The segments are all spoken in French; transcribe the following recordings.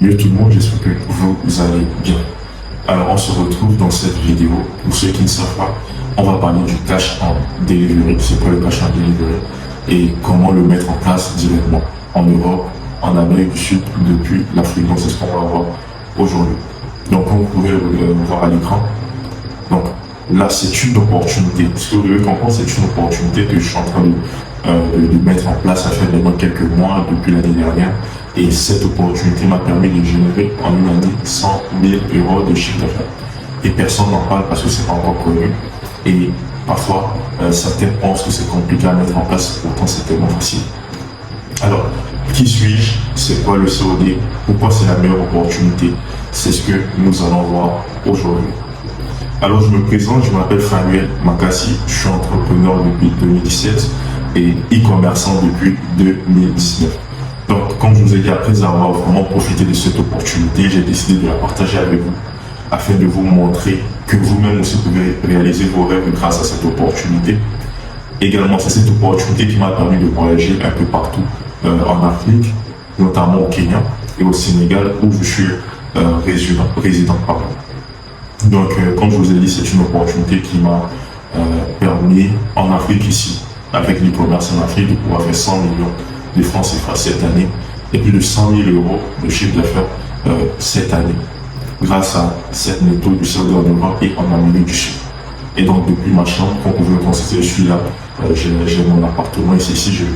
Yo tout le monde, j'espère que vous allez bien. Alors on se retrouve dans cette vidéo. Pour ceux qui ne savent pas, on va parler du cash en delivery. C'est quoi le cash en delivery et comment le mettre en place directement en Europe, en Amérique du Sud, depuis l'Afrique. Donc c'est ce qu'on va voir aujourd'hui. Donc comme vous pouvez le voir à l'écran, donc là c'est une opportunité. Ce que vous devez comprendre, c'est une opportunité que je suis en train de mettre en place. Ça fait maintenant quelques mois depuis l'année dernière. Et cette opportunité m'a permis de générer en une année 100 000 euros de chiffre d'affaires. Et personne n'en parle parce que c'est pas encore connu. Et parfois, certains pensent que c'est compliqué à mettre en place, pourtant c'est tellement facile. Alors, qui suis-je? C'est quoi le COD? Pourquoi c'est la meilleure opportunité? C'est ce que nous allons voir aujourd'hui. Alors, je me présente, je m'appelle Fanuel Makassi, je suis entrepreneur depuis 2017 et e-commerçant depuis 2019. Donc, comme je vous ai dit, après avoir vraiment profité de cette opportunité, j'ai décidé de la partager avec vous afin de vous montrer que vous-même aussi pouvez réaliser vos rêves grâce à cette opportunité. Également, c'est cette opportunité qui m'a permis de voyager un peu partout en Afrique, notamment au Kenya et au Sénégal où je suis résident. Donc, comme je vous ai dit, c'est une opportunité qui m'a permis en Afrique ici, avec l'e-commerce en Afrique, de pouvoir faire 100 millions de francs CFA cette année et plus de 100 000 euros de chiffre d'affaires cette année grâce à cette méthode du COD en Europe et en Amérique du Sud. Et donc depuis ma chambre, comme vous pouvez le constater, je suis là, j'ai mon appartement et c'est ici je vis.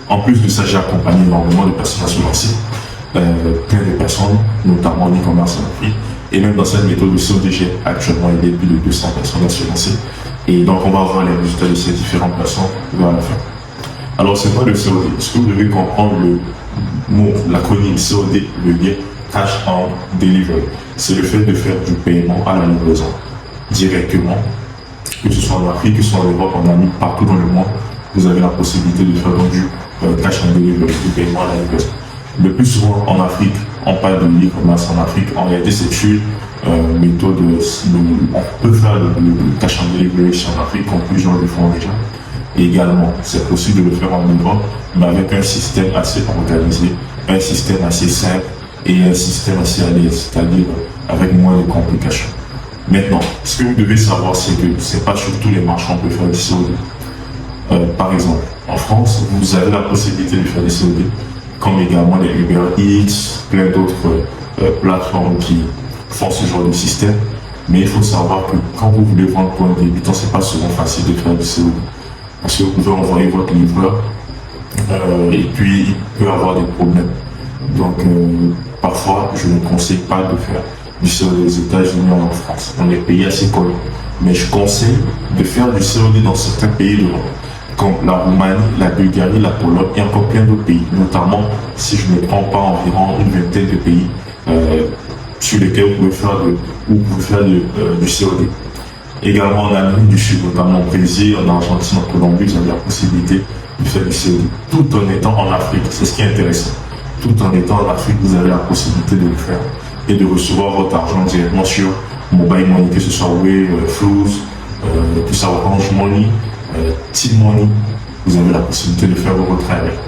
En plus de ça, j'ai accompagné énormément de personnes à se lancer, plein de personnes, notamment en e-commerce en Afrique. Et même dans cette méthode de COD, j'ai actuellement aidé plus de 200 personnes à se lancer. Et donc on va voir les résultats de ces différentes personnes vers la fin. Alors, c'est quoi le COD? Ce que vous devez comprendre, le mot, l'acronyme COD veut dire Cash on Delivery. C'est le fait de faire du paiement à la livraison directement, que ce soit en Afrique, que ce soit en Europe, en Amérique, partout dans le monde. Vous avez la possibilité de faire donc du Cash on Delivery, du paiement à la livraison. Le plus souvent en Afrique, on parle de l'e-commerce en Afrique. En réalité, c'est une méthode, on peut faire le Cash on Delivery ici en Afrique, comme plusieurs le font déjà. Également, c'est possible de le faire en Europe, mais avec un système assez organisé, un système assez simple et un système assez à l'aise, c'est-à-dire avec moins de complications. Maintenant, ce que vous devez savoir, c'est que c'est pas sur tous les marchés qu'on peut faire des COD. Par exemple, en France, vous avez la possibilité de faire des COD, comme également les Uber Eats, plein d'autres plateformes qui font ce genre de système. Mais il faut savoir que quand vous voulez vendre pour un débutant, c'est pas souvent facile de faire des COD. Parce que vous pouvez envoyer votre livreur et puis il peut avoir des problèmes. Donc parfois je ne conseille pas de faire du COD aux États-Unis ou en France, dans les pays assez connus. Mais je conseille de faire du COD dans certains pays d'Europe, comme la Roumanie, la Bulgarie, la Pologne et encore plein d'autres pays. Notamment, si je ne prends pas environ une vingtaine de pays sur lesquels vous pouvez faire du COD. Également en Amérique du Sud, notamment au Brésil, en Argentine, en Colombie, vous avez la possibilité de faire du COD tout en étant en Afrique. C'est ce qui est intéressant. Tout en étant en Afrique, vous avez la possibilité de le faire et de recevoir votre argent directement sur Mobile Money, que ce soit Wave, Flows, que ce soit Orange Money, T-Money. Vous avez la possibilité de faire vos retraits avec.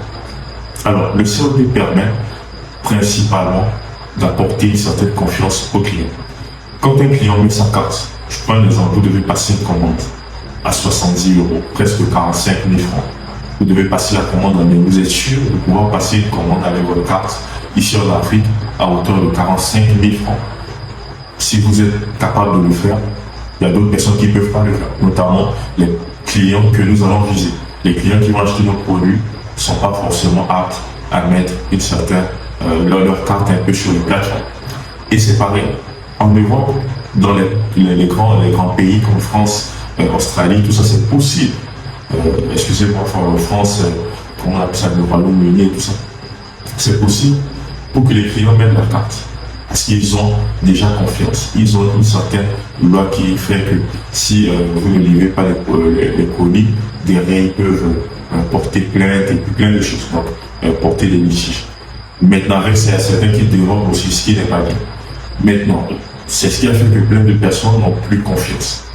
Alors, le COD permet principalement d'apporter une certaine confiance au client. Quand un client met sa carte, je prends un exemple, vous devez passer une commande à 70 euros, presque 45 000 francs. Vous devez passer la commande, mais vous êtes sûr de pouvoir passer une commande avec votre carte ici en Afrique à hauteur de 45 000 francs. Si vous êtes capable de le faire, il y a d'autres personnes qui ne peuvent pas le faire, notamment les clients que nous allons viser. Les clients qui vont acheter nos produits ne sont pas forcément aptes à mettre leur carte un peu sur les plateformes. Et c'est pareil. En Europe, dans les grands pays comme France, Australie, tout ça, c'est possible. Excusez-moi, France, comment on appelle ça, le Royaume-Uni et tout ça. C'est possible pour que les clients mettent leur carte. Parce qu'ils ont déjà confiance. Ils ont une certaine loi qui fait que si vous ne livrez pas les produits, derrière ils peuvent porter plainte et puis plein de choses, donc porter des litiges. Maintenant, avec ça, il y a certains qui dérogent aussi, ce qui n'est pas bien. Maintenant, c'est ce qui a fait que plein de personnes n'ont plus confiance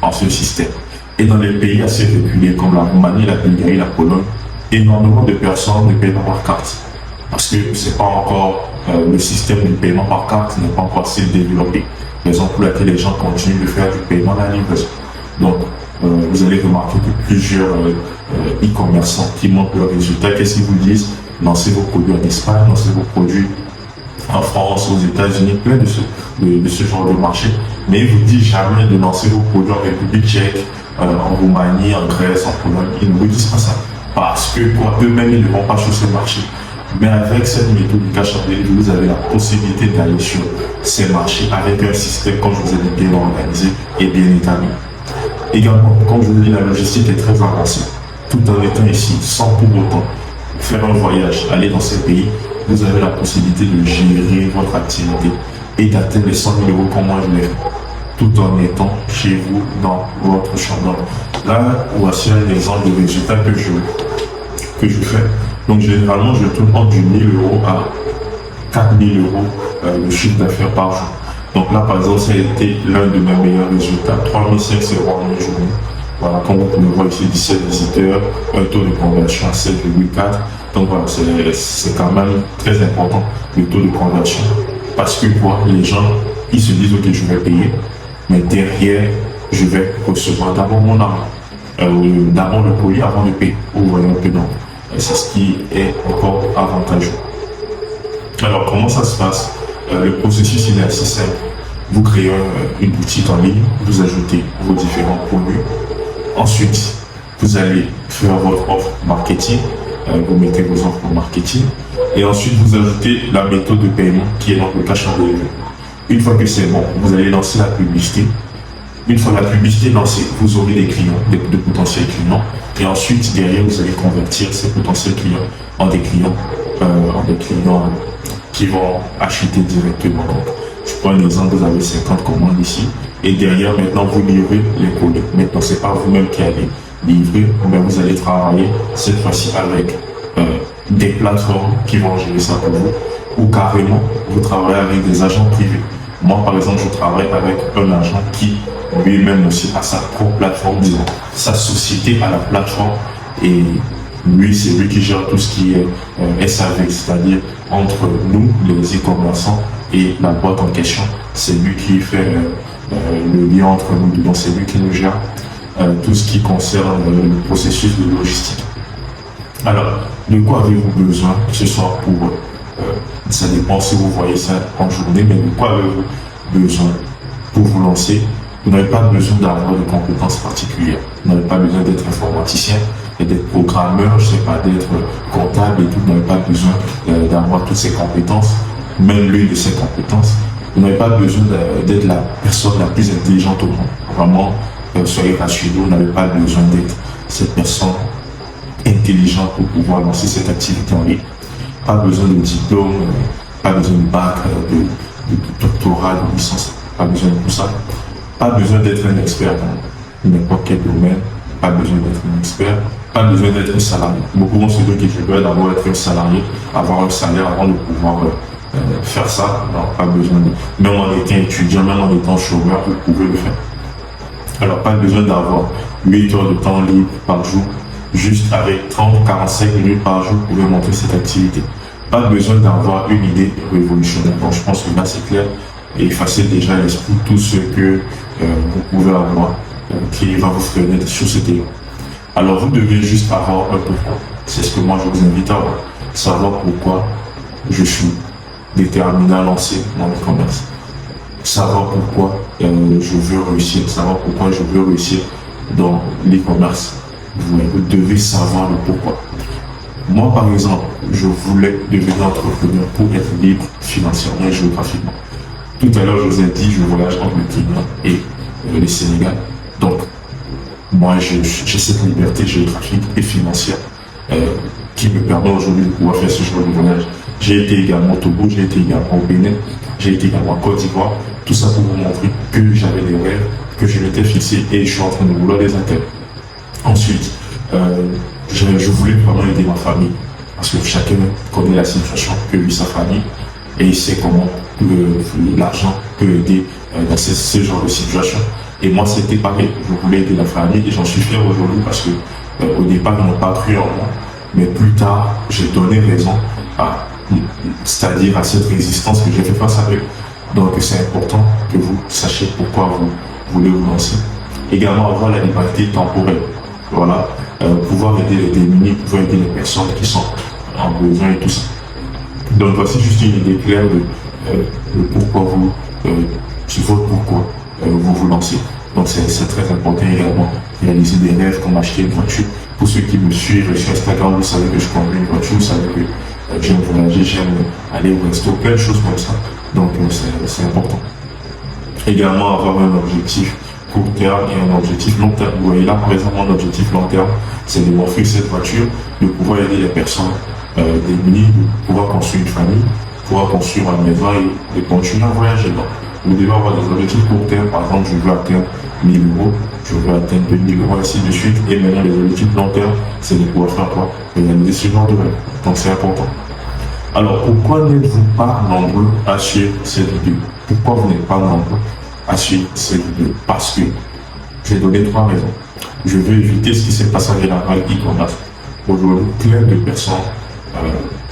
en ce système. Et dans les pays assez reculés comme la Roumanie, la Bulgarie, la Pologne, énormément de personnes ne payent pas par carte. parce que c'est pas encore le système de paiement par carte n'est pas encore assez développé. Raison pour laquelle les gens continuent de faire du paiement à la livraison. Donc, vous allez remarquer que plusieurs e-commerçants qui montrent leurs résultats, qu'est-ce qu'ils vous disent? Lancez vos produits en Espagne, lancez vos produits en France, aux États-Unis, plein de ce genre de marché. Mais ils ne vous disent jamais de lancer vos produits en République tchèque, en Roumanie, en Grèce, en Pologne. Ils ne vous disent pas ça. Parce que quoi, eux-mêmes, ils ne vont pas sur ce marché. Mais avec cette méthode du cash on delivery, vous avez la possibilité d'aller sur ces marchés avec un système, comme je vous ai dit, bien organisé et bien établi. Également, comme je vous ai dit, la logistique est très avancée. Tout en étant ici, sans pour autant faire un voyage, aller dans ces pays, vous avez la possibilité de gérer votre activité et d'atteindre les 100 000 euros comme moi je l'ai fait, tout en étant chez vous dans votre chambre. Là, voici un exemple de résultat que je fais. Donc généralement, je tourne entre 1 000 euros à 4 000 euros de chiffre d'affaires par jour. Donc là, par exemple, ça a été l'un de mes meilleurs résultats, 3 500 euros en une journée. Voilà, comme vous pouvez voir ici, 17 visiteurs, un taux de conversion à 7,4. Donc voilà, c'est quand même très important, le taux de conversion. Parce que quoi, les gens, ils se disent, ok, je vais payer, mais derrière, je vais recevoir d'abord mon argent. D'abord le colis avant de payer. Vous voyez un peu, donc c'est ce qui est encore avantageux. Alors, comment ça se passe? Le processus, il est assez simple. Vous créez une boutique en ligne, vous ajoutez vos différents produits. Ensuite, vous allez faire votre offre marketing, vous mettez vos offres marketing, et ensuite vous ajoutez la méthode de paiement qui est donc le cash on delivery. Une fois que c'est bon, vous allez lancer la publicité. Une fois la publicité lancée, vous aurez des clients, de potentiels clients, et ensuite derrière vous allez convertir ces potentiels clients en des clients qui vont acheter directement. Donc, je prends un exemple, vous avez 50 commandes ici, et derrière maintenant vous livrez les colis. Maintenant c'est pas vous-même qui allez livrer, mais vous allez travailler cette fois-ci avec des plateformes qui vont gérer ça pour vous, ou carrément vous travaillez avec des agents privés. Moi par exemple, je travaille avec un agent qui lui-même aussi a sa propre plateforme, disons, sa société à la plateforme, et lui, c'est lui qui gère tout ce qui est SAV, c'est-à-dire entre nous, les e-commerçants, et la boîte en question. C'est lui qui fait le lien entre nous, donc c'est lui qui nous gère tout ce qui concerne le processus de logistique. Alors, de quoi avez-vous besoin, que ce soit pour, ça dépend si vous voyez ça en journée, mais de quoi avez-vous besoin pour vous lancer? Vous n'avez pas besoin d'avoir de compétences particulières. Vous n'avez pas besoin d'être informaticien et d'être programmeur, je sais pas, d'être comptable et tout. Vous n'avez pas besoin d'avoir toutes ces compétences, même l'une de ces compétences. Vous n'avez pas besoin d'être la personne la plus intelligente au monde. Vraiment, soyez rassurés, vous n'avez pas besoin d'être cette personne intelligente pour pouvoir lancer cette activité en ligne. Pas besoin de diplôme, pas besoin de bac, de doctorat, de licence, pas besoin de tout ça. Pas besoin d'être un expert dans n'importe quel domaine, pas besoin d'être un expert, pas besoin d'être un salarié. Beaucoup vont se dire que je dois d'abord être un salarié, avoir un salaire avant de pouvoir faire ça. Non, pas besoin de. Même en étant étudiant, même en étant chômeur, vous pouvez le faire. Alors, pas besoin d'avoir 8 heures de temps libre par jour, juste avec 30-45 minutes par jour, vous pouvez monter cette activité. Pas besoin d'avoir une idée révolutionnaire. Donc, je pense que là, c'est clair. Et effacez déjà l'esprit tout ce que vous pouvez avoir qui va vous freiner sur ce terrain. Alors vous devez juste avoir un pourquoi. C'est ce que moi je vous invite à avoir. Savoir pourquoi je suis déterminé à lancer mon e-commerce. Savoir pourquoi je veux réussir. Savoir pourquoi je veux réussir dans l'e-commerce. Vous devez savoir le pourquoi. Moi par exemple, je voulais devenir entrepreneur pour être libre financièrement et géographiquement. Tout à l'heure, je vous ai dit, je voyage entre le Kenya et le Sénégal. Donc, moi, j'ai cette liberté géographique et financière qui me permet aujourd'hui de pouvoir faire ce genre de voyage. J'ai été également au Togo, j'ai été également au Bénin, j'ai été également en Côte d'Ivoire. Tout ça pour vous montrer que j'avais des rêves, que je m'étais fixé et je suis en train de vouloir les atteindre. Ensuite, je voulais vraiment aider ma famille parce que chacun connaît la situation que vit sa famille et il sait comment l'argent peut aider dans ce genre de situation. Et moi, c'était pareil. Je voulais aider la famille et j'en suis fier aujourd'hui parce que au départ, ils n'ont pas cru en moi. Mais plus tard, j'ai donné raison à c'est-à-dire à cette résistance que j'ai fait face à eux. Donc c'est important que vous sachiez pourquoi vous voulez vous lancer. Également avoir la liberté temporelle. Voilà, pouvoir aider les démunis, pouvoir aider les personnes qui sont en besoin et tout ça. Donc voici juste une idée claire de pourquoi vous vous lancez. Donc c'est très important également réaliser des rêves comme acheter une voiture. Pour ceux qui me suivent sur Instagram, vous savez que je conduis une voiture, vous savez que j'aime voyager, j'aime aller au resto, plein de choses comme ça. Donc c'est important. Également avoir un objectif court terme et un objectif long terme. Vous voyez là, par exemple, mon objectif long terme, c'est de m'offrir cette voiture, de pouvoir aider les personnes démunies, de pouvoir construire une famille, de pouvoir construire ma maison et de continuer à voyager. Donc, vous devez avoir des objectifs court terme. Par exemple, je veux atteindre 1000 euros, je veux atteindre 2000 euros, ainsi de suite. Et maintenant, les objectifs long terme, c'est de pouvoir faire quoi? Réaliser ce genre de rêve. Donc, c'est important. Alors, pourquoi n'êtes-vous pas nombreux à suivre cette vidéo? Pourquoi vous n'êtes pas nombreux à suivre cette vidéo? Parce que j'ai donné 3 raisons. Je veux éviter ce qui s'est passé avec la vague e-commerce. Aujourd'hui, plein de personnes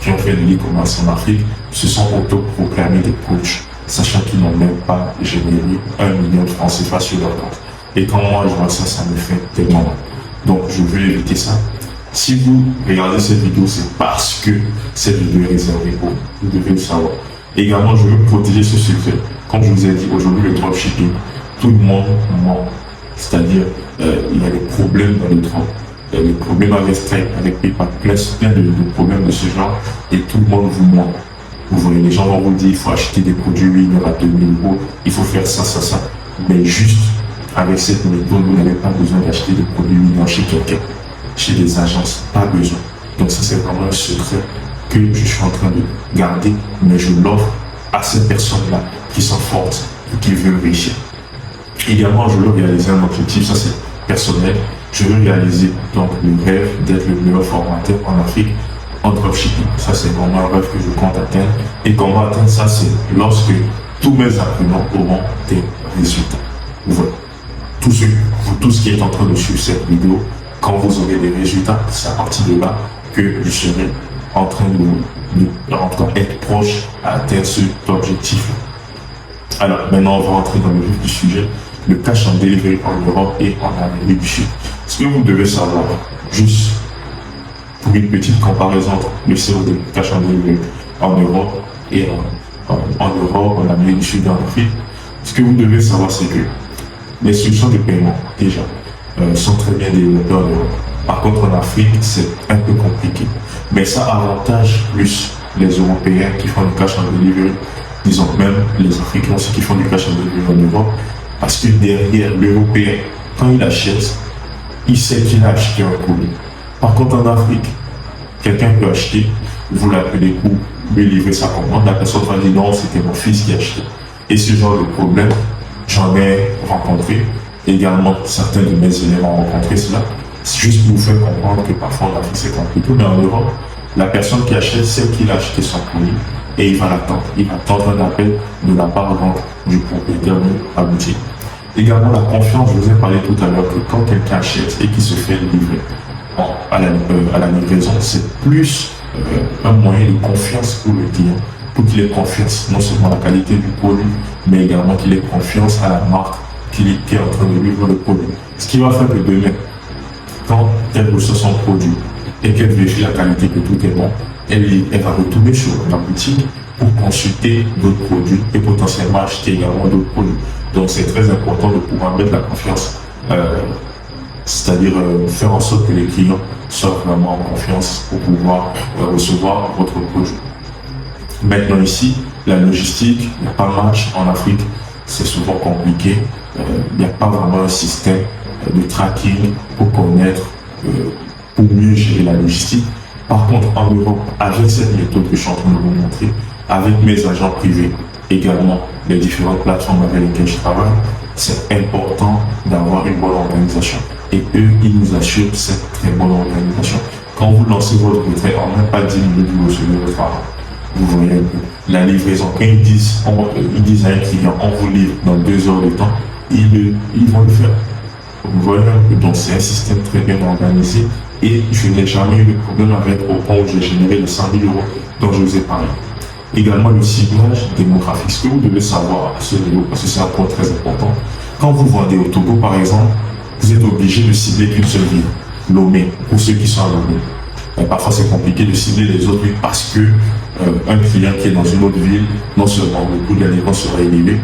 qui ont fait de l'e-commerce en Afrique se sont autoproclamés des coachs, sachant qu'ils n'ont même pas généré 1 million de francs CFA sur leur compte. Et quand moi je vois ça, ça me fait tellement mal. Donc je veux éviter ça. Si vous regardez cette vidéo, c'est parce que cette vidéo est réservée pour vous. Vous devez le savoir. Également, je veux protéger ce secret. Comme je vous ai dit, aujourd'hui, le dropshipping, tout le monde ment. C'est-à-dire, il y a des problèmes dans le drop. Il y a des problèmes avec Stripe, avec PayPal, plein de problèmes de ce genre. Et tout le monde vous ment. Vous voyez, les gens vont vous dire, il faut acheter des produits, oui, il y aura 2000 euros, il faut faire ça, ça, ça. Mais juste, avec cette méthode, vous n'avez pas besoin d'acheter des produits millions chez quelqu'un, chez des agences, pas besoin. Donc ça, c'est vraiment un secret que je suis en train de garder, mais je l'offre à ces personnes-là qui sont fortes et qui veulent réussir. Également, je veux réaliser un objectif, ça c'est personnel. Je veux réaliser donc le rêve d'être le meilleur formateur en Afrique en dropshipping. Ça, c'est vraiment un rêve que je compte atteindre. Et comment atteindre ça, c'est lorsque tous mes apprenants auront des résultats. Voilà. Tout ce qui est en train de suivre cette vidéo, quand vous aurez des résultats, c'est à partir de là que je serai en train de être proche à atteindre cet objectif. Alors, maintenant, on va rentrer dans le vif du sujet. Le cash en delivery en Europe et en Amérique du Sud. Ce que vous devez savoir, juste pour une petite comparaison entre le COD, cash en delivery en Europe et en Amérique du Sud et en Afrique, ce que vous devez savoir, c'est que les solutions de paiement, déjà, sont très bien développées en Europe. Par contre, en Afrique, c'est un peu compliqué. Mais ça avantage plus les Européens qui font du cash en delivery, disons même les Africains aussi qui font du cash en delivery en Europe, parce que derrière l'Européen, quand il achète, il sait qu'il a acheté un colis. Par contre, en Afrique, quelqu'un peut acheter, vous l'appelez pour lui livrer sa commande, la personne va dire non, c'était mon fils qui a acheté. Et ce genre de problème, j'en ai rencontré. Également, certains de mes élèves ont rencontré cela. C'est juste pour vous faire comprendre que parfois en Afrique c'est compliqué, mais en Europe, la personne qui achète sait qu'il a acheté son colis et il va l'attendre. Il va attendre un appel de la part du propriétaire de la boutique. Également, la confiance, je vous ai parlé tout à l'heure que quand quelqu'un achète et qu'il se fait livrer à la livraison, c'est plus un moyen de confiance pour le client, pour qu'il ait confiance non seulement à la qualité du produit, mais également qu'il ait confiance à la marque qui est en train de livrer le produit. Ce qui va faire que demain, quand elle reçoit son produit et qu'elle vérifie la qualité, que tout est bon, elle va retourner sur la boutique pour consulter d'autres produits et potentiellement acheter également d'autres produits. Donc c'est très important de pouvoir mettre la confiance, c'est-à-dire faire en sorte que les clients soient vraiment en confiance pour pouvoir recevoir votre produit. Maintenant ici, la logistique, il n'y a pas match en Afrique, c'est souvent compliqué. Il n'y a pas vraiment un système de tracking pour connaître, pour mieux gérer la logistique. Par contre, en Europe, avec cette méthode que je suis en train de vous montrer, avec mes agents privés, également les différentes plateformes avec lesquelles je travaille, c'est important d'avoir une bonne organisation. Et eux, ils nous assurent cette très bonne organisation. Quand vous lancez votre retrait, en même pas 10 minutes, vous recevez votre argent. Vous voyez la livraison. Quand ils disent à un client, on vous livre dans 2 heures de temps, ils vont le faire. Vous voyez, donc c'est un système très bien organisé et je n'ai jamais eu de problème avec au point où j'ai généré les 100 000 euros dont je vous ai parlé. Également le ciblage démographique, ce que vous devez savoir à ce niveau, parce que c'est un point très important. Quand vous vendez au Togo par exemple, vous êtes obligé de cibler qu'une seule ville, Lomé, pour ceux qui sont à Lomé. Parfois c'est compliqué de cibler les autres villes parce que un client qui est dans une autre ville, non seulement le coût de la livraison sera élevé,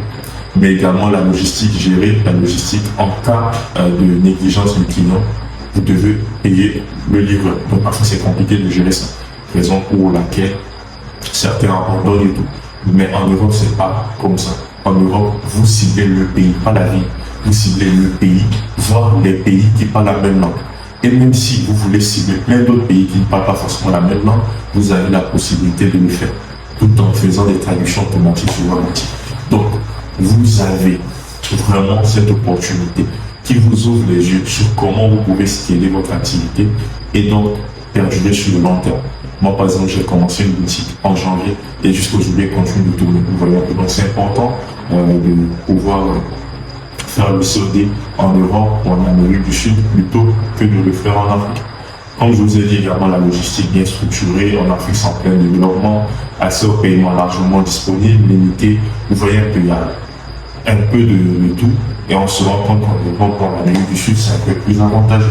mais également la logistique, gérer la logistique en cas de négligence du client, vous devez payer le livreur. Donc parfois c'est compliqué de gérer ça, raison pour laquelle certains abandonnent et tout. Mais en Europe, c'est pas comme ça. En Europe, vous ciblez le pays, pas la ville. Vous ciblez le pays, voire les pays qui parlent la même langue. Et même si vous voulez cibler plein d'autres pays qui ne parlent pas forcément la même langue, vous avez la possibilité de le faire, tout en faisant des traductions automatiques sur votre outil. Donc, vous avez vraiment cette opportunité qui vous ouvre les yeux sur comment vous pouvez scaler votre activité et donc perdurer sur le long terme. Moi, par exemple, j'ai commencé une boutique en janvier et jusqu'aujourd'hui, elle continue de tourner. Vous voyez, donc c'est important de pouvoir faire le COD en Europe ou en Amérique du Sud plutôt que de le faire en Afrique. Comme je vous ai dit également, la logistique bien structurée, en Afrique c'est en plein développement, accès au paiement largement disponible, limité. Vous voyez un peu, il y a un peu de tout et on se rend compte qu'en Europe ou en Amérique du Sud, c'est un peu plus avantageux.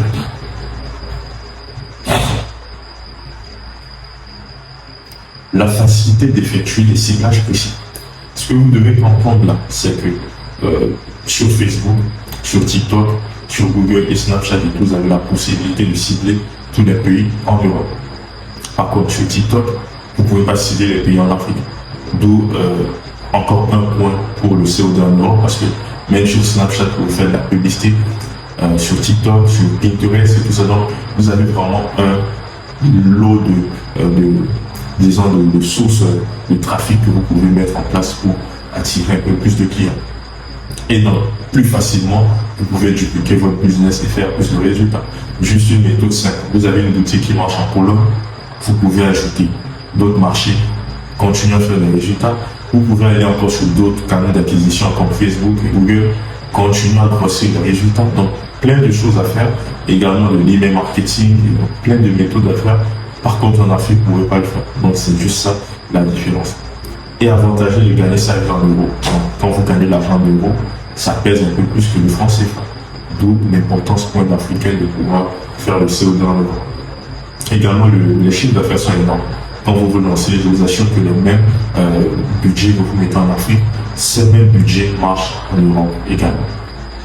La facilité d'effectuer des ciblages précis. Ce que vous devez comprendre là, c'est que sur Facebook, sur TikTok, sur Google et Snapchat, vous avez la possibilité de cibler tous les pays en Europe. Par contre, sur TikTok, vous ne pouvez pas cibler les pays en Afrique. D'où encore un point pour le COD en Europe, parce que même sur Snapchat, vous faites de la publicité, sur TikTok, sur Pinterest et tout ça. Donc, vous avez vraiment un lot de sources de trafic que vous pouvez mettre en place pour attirer un peu plus de clients. Et donc, plus facilement, vous pouvez dupliquer votre business et faire plus de résultats. Juste une méthode simple. Vous avez une boutique qui marche en Pologne, vous pouvez ajouter d'autres marchés, continuer à faire des résultats. Vous pouvez aller encore sur d'autres canaux d'acquisition comme Facebook et Google, continuer à grossir les résultats. Donc, plein de choses à faire. Également de l'email marketing, plein de méthodes à faire. Par contre, en Afrique, vous ne pouvez pas le faire. Donc, c'est juste ça la différence. Et avantageux de gagner ça avec en euros. Quand vous gagnez l'argent en euros, ça pèse un peu plus que le franc CFA. D'où l'importance pour un Africain de pouvoir faire le COD en euros. Également, les chiffres d'affaires sont énormes. Quand vous vous lancez, je vous assure que les mêmes budgets que vous mettez en Afrique, ces mêmes budgets marchent en Europe également.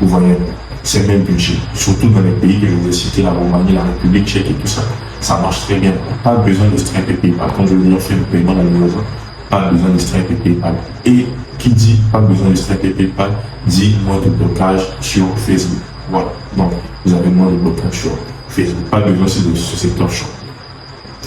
Vous voyez, ces mêmes budgets, surtout dans les pays que je vous ai cités, la Roumanie, la République tchèque et tout ça, ça marche très bien. Pas besoin de Stripe et PayPal. Quand je veux dire faire le paiement dans la maison, pas besoin de Stripe et PayPal. Et qui dit pas besoin de Stripe et PayPal, dit moins de blocage sur Facebook. Voilà. Donc, vous avez moins de blocage sur Facebook. Pas besoin de ce secteur shop.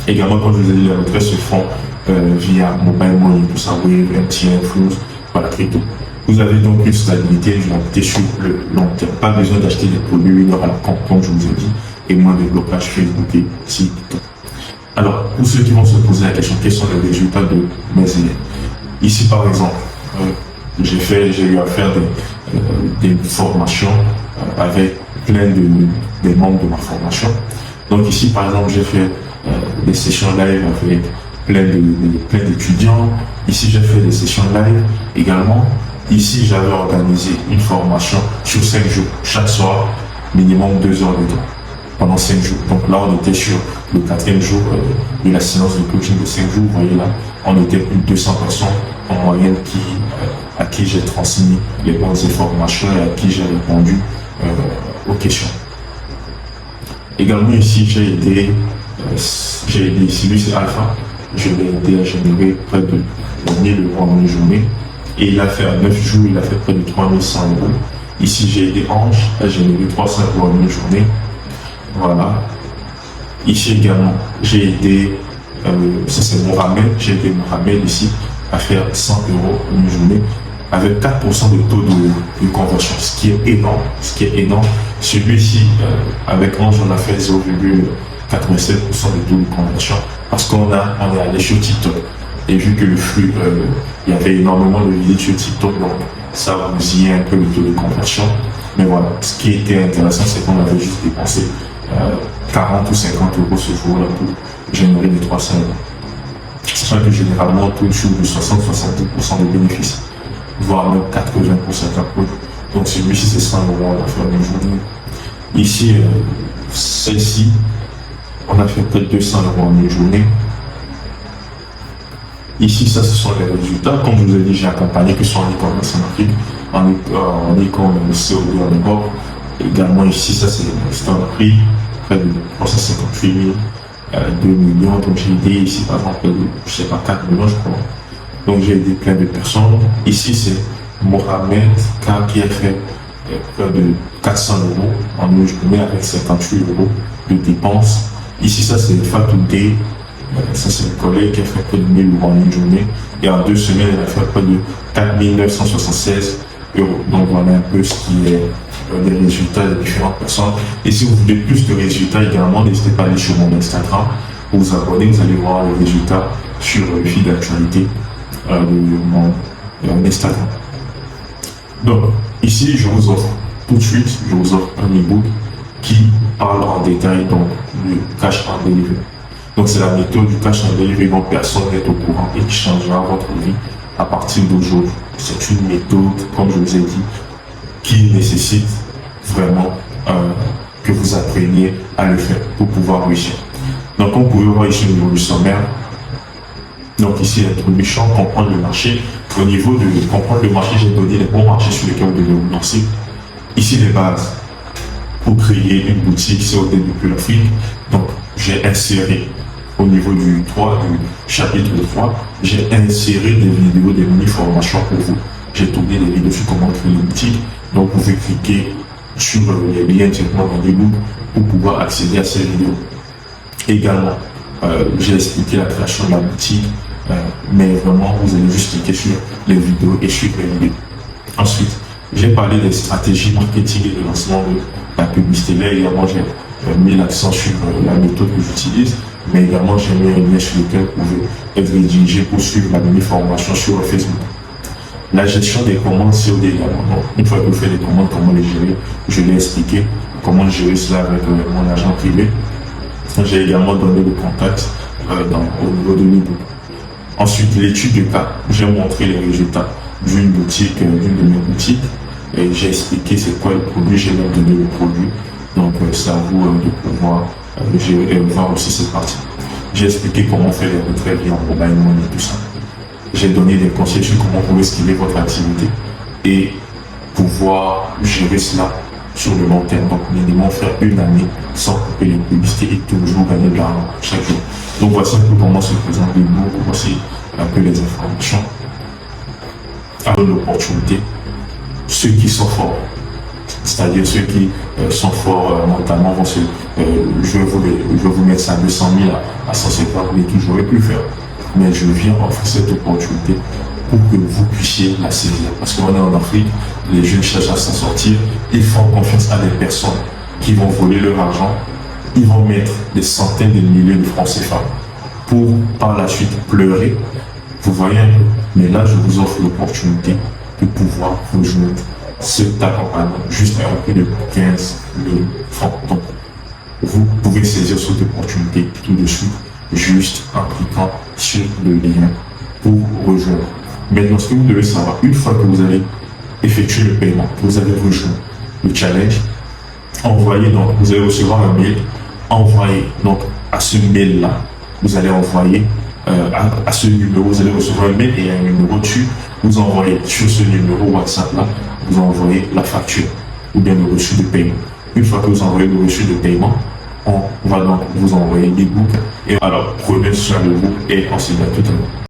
Également, comme je vous ai dit, les retraits se font via mobile money, tout ça, Wave, MTN, Flows, voilà, crypto. Vous avez donc une stabilité, une durabilité sur le long terme. Pas besoin d'acheter des produits à la compte, comme je vous ai dit, et moins de blocage Facebook et TikTok. Alors, pour ceux qui vont se poser la question, quels sont les résultats de mes élèves? Ici, par exemple, j'ai eu à faire des formations avec plein des membres de ma formation. Donc ici, par exemple, j'ai fait des sessions live avec plein d'étudiants. Ici, j'ai fait des sessions live également. Ici, j'avais organisé une formation sur 5 jours, chaque soir, minimum 2 heures de temps, pendant 5 jours. Donc là, on était sur le 4e jour de la séance de coaching de 5 jours. Vous voyez là, on était plus de 200 personnes en moyenne à qui j'ai transmis les bonnes informations et à qui j'ai répondu aux questions. Également ici, j'ai aidé ici, lui c'est Alpha, je l'ai aidé à générer près de 1000 euros en une journée. Et il a fait en 9 jours, il a fait près de 3100 euros. Ici, j'ai aidé Ange à générer 300 euros en une journée. Voilà. Ici également, j'ai aidé, ça c'est Mohamed, j'ai aidé Mohamed ici à faire 100 euros en une journée avec 4% de taux de conversion, ce qui est énorme. Celui-ci, avec Ange, on a fait 0,87% de taux de conversion parce qu'on est allé sur TikTok. Et vu que le flux, il y avait énormément de vidéos sur TikTok, donc ça vous y est un peu le taux de conversion. Mais voilà, ce qui était intéressant, c'est qu'on avait juste dépensé 40 ou 50 euros ce jour-là pour générer les 300 euros. Sachant que généralement, tout sur du 60-70% de bénéfices, voire même 80 pour certains produits. Donc celui-ci, c'est 100 euros, on va faire une journée. Ici, celle-ci, on a fait peut-être 200 euros en une journée. Ici, ça, ce sont les résultats. Comme je vous ai dit, j'ai accompagné que ce soit en e-commerce en Afrique, en e-commerce COD en Europe. Également, ici, ça, c'est un prix près de 358 000, 2 millions. Donc, j'ai aidé ici, par exemple, je sais pas, 4 millions, je crois. Donc, j'ai aidé plein de personnes. Ici, c'est Mohamed K qui a fait près de 400 euros en une journée avec 58 euros de dépenses. Ici, ça, c'est Fatou Day. Ça, c'est un collègue qui a fait près de 1000 euros en une journée. Et en 2 semaines, elle a fait près de 4 976 euros. Donc, voilà un peu ce qui est des résultats des différentes personnes. Et si vous voulez plus de résultats également, n'hésitez pas à aller sur mon Instagram pour vous abonner. Vous allez voir les résultats sur le fil d'actualité de mon Instagram. Donc, ici, je vous offre tout de suite, je vous offre un e-book qui parle en détail donc, du cash on delivery. Donc, c'est la méthode du cash on delivery dont personne n'est au courant et qui changera votre vie à partir d'aujourd'hui. C'est une méthode, comme je vous ai dit, qui nécessite vraiment que vous appreniez à le faire pour pouvoir réussir. Donc, comme vous pouvez voir ici au niveau du sommaire, donc ici, l'introduction, comprendre le marché. Au niveau de comprendre le marché, j'ai donné les bons marchés sur lesquels vous devez vous lancer. Ici, les bases pour créer une boutique COD depuis l'Afrique. Donc, j'ai inséré au niveau du 3, du chapitre 3, j'ai inséré des vidéos, des mini-formations pour vous. J'ai tourné des vidéos sur comment créer une boutique. Donc, vous pouvez cliquer sur les liens directement dans l'ebook pour pouvoir accéder à ces vidéos. Également, j'ai expliqué la création de la boutique, mais vraiment, vous allez juste cliquer sur les vidéos et suivre les vidéos. Ensuite, j'ai parlé des stratégies marketing et de lancement de la publicité. Là, également, j'ai mis l'accent sur la méthode que j'utilise, mais également, j'ai mis un lien sur lequel vous pouvez être redirigé pour suivre la mini-formation sur Facebook. La gestion des commandes COD également. Donc, une fois que vous faites des commandes, comment les gérer, je l'ai expliqué, comment gérer cela avec mon agent privé. J'ai également donné le contact au niveau de l'ebook. Ensuite, l'étude de cas. J'ai montré les résultats d'une boutique, d'une de mes boutiques. Et j'ai expliqué c'est quoi le produit, j'ai même donné le produit. Donc, c'est à vous de pouvoir gérer et voir aussi cette partie. J'ai expliqué comment faire les retraits via mobile money et tout ça. J'ai donné des conseils sur comment vous pouvez esquiver votre activité et pouvoir gérer cela sur le long terme. Donc, minimum faire une année sans couper les publicités et toujours gagner de l'argent chaque jour. Donc, voici un peu comment se présente le book, voici un peu les informations. Alors, l'opportunité, ceux qui sont forts, c'est-à-dire ceux qui sont forts mentalement, vont se, je vais vous mettre ça à 200 000 à 150 000, j'aurais pu le faire. Mais je viens offrir cette opportunité pour que vous puissiez la saisir. Parce qu'on est en Afrique, les jeunes cherchent à s'en sortir, ils font confiance à des personnes qui vont voler leur argent, ils vont mettre des centaines de milliers de francs CFA pour par la suite pleurer. Vous voyez un peu. Mais là, je vous offre l'opportunité de pouvoir rejoindre cet accompagnement juste à un prix de 15 000 francs. Donc, vous pouvez saisir cette opportunité tout de suite, juste en cliquant sur le lien pour rejoindre. Maintenant, ce que vous devez savoir, une fois que vous avez effectué le paiement, que vous avez rejoint le challenge, envoyez donc, vous allez recevoir un mail, envoyez donc à ce mail-là, vous allez envoyer à ce numéro, vous allez recevoir un mail et un numéro dessus, vous envoyez sur ce numéro WhatsApp-là, vous envoyez la facture ou bien le reçu de paiement. Une fois que vous envoyez le reçu de paiement, on va donc vous envoyer l'ebook. Et alors, prenez soin de vous et on se dit à tout à l'heure.